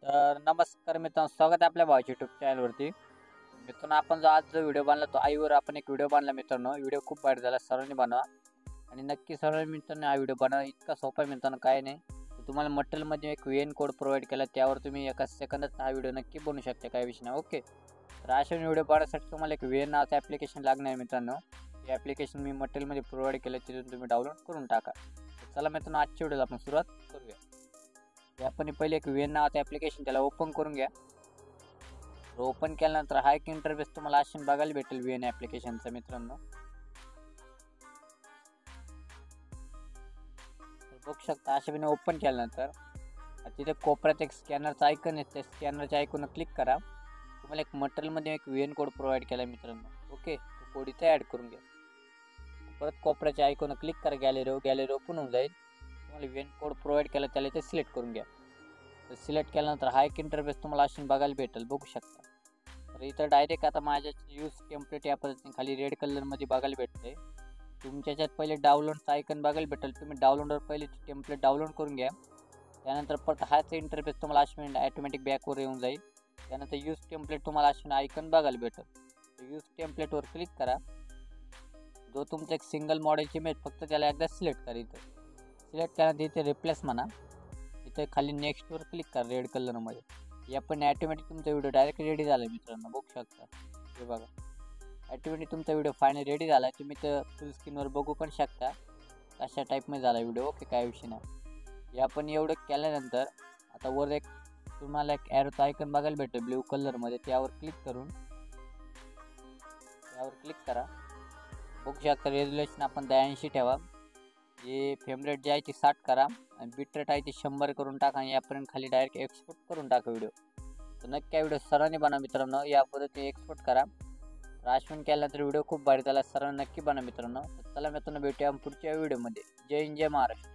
तर नमस्कार मित्रांनो, स्वागत आहे आपल्या भावाच्या यूट्यूब चॅनलवरती. मित्रांनो, आपण जो व्हिडिओ बनला तो आईवर आपण एक व्हिडिओ बनला मित्रांनो. व्हिडिओ खूप भारी झाला, सर्वांनी बनवा आणि नक्की सर्वांनी मित्रांनो हा व्हिडिओ बनवा. इतका सोपा आहे मित्रांनो, काय नाही. तर तुम्हाला मटेरियलमध्ये एक VN कोड प्रोव्हाइड केला, त्यावर तुम्ही एका सेकंदात हा व्हिडिओ नक्की बनवू शकता, काही विषय नाही. ओके, तर अशा व्हिडिओ बनवण्यासाठी तुम्हाला एक VN नावाचं ॲप्लिकेशन लागणार आहे मित्रांनो. हे ॲप्लिकेशन मी मटेरियलमध्ये प्रोव्हाइड केलं, तिथून तुम्ही डाउनलोड करून टाका. तर चला मित्रांनो, आजच्या व्हिडिओला आपण सुरुवात करूया. आपण पहिले एक VN नावाचं ॲप्लिकेशन त्याला ओपन करून घ्या. ओपन केल्यानंतर हा एक इंटरफेस तुम्हाला अशी बघायला भेटेल VN ॲप्लिकेशनचा मित्रांनो. बघू शकता अशा ओपन केल्यानंतर तिथे कोपऱ्यात एक स्कॅनरचा आयकन आहे, त्या स्कॅनरच्या आयकॉनवर क्लिक करा. तुम्हाला एक मटेरियलमध्ये एक VN कोड प्रोव्हाइड केला मित्रांनो. ओके, तो कोड इथे ॲड करून घ्या. परत कोपऱ्याच्या आयकॉनवर क्लिक करा. गॅलरी ओपन होऊन जाईल. तुम्हाला VN कोड प्रोव्हाइड केला त्याला इथे सिलेक्ट करून घ्या. तर सिलेक्ट केल्यानंतर हा एक इंटरफेस तुम्हाला अशी बघायला भेटेल, बघू शकता. तर इथं डायरेक्ट आता माझ्या यूज टेम्पलेट या पद्धतीने खाली रेड कलरमध्ये बघायला भेटते. तुमच्या ह्याच्यात पहिले डाउनलोडचा आयकन बघायला भेटेल. तुम्ही डाउनलोडवर पहिले टेम्पलेट डाउनलोड करून घ्या. त्यानंतर परत हाच इंटरफेस तुम्हाला अशी ॲटोमॅटिक बॅकवर येऊन जाईल. त्यानंतर यूज टेम्पलेट तुम्हाला अशी आयकन बघायला भेटेल. तर यूज टेम्पलेटवर क्लिक करा. जो तुमचा एक सिंगल मॉडेलची इमेज फक्त त्याला एकदा सिलेक्ट करा. इथं सिलेक्ट केल्यानंतर इथे रिप्लेस म्हणा. इथे खाली नेक्स्टवर क्लिक करा रेड कलरमध्ये. या पण ॲटोमॅटिक तुमचा व्हिडिओ डायरेक्ट रेडी झाला मित्रांनो, बघू शकता. हे बघा, ॲटोमॅटिक तुमचा व्हिडिओ फायनल रेडी झाला. तुम्ही तर फुल स्क्रीनवर बघू पण शकता अशा टाईपमध्ये झाला व्हिडिओ. ओके, काय विषय नाही. या पण एवढं केल्यानंतर आता वर एक तुम्हाला एक ॲरोचा आयकन बघायला भेटेल ब्ल्यू कलरमध्ये. त्यावर क्लिक करा. बघू शकता रेझोल्युशन आपण 82 ठेवा. हे फ्रेम रेट जे आहे ती 60 करा आणि बिट रेट आहे ती 100 करून टाका आणि यापर्यंत खाली डायरेक्ट एक्सपोर्ट करून टाका व्हिडिओ. तर नक्की व्हिडिओ सर्वांनी बनवा मित्रांनो. या पद्धतीने एक्सपोर्ट करा. तर अश्विन केल्यानंतर व्हिडिओ खूप भारी झाला. सर्वांनी नक्की बनवा मित्रांनो. तर चला मित्रांनो, भेटूया पुढच्या व्हिडिओमध्ये. जय हिंद, जय महाराष्ट्र.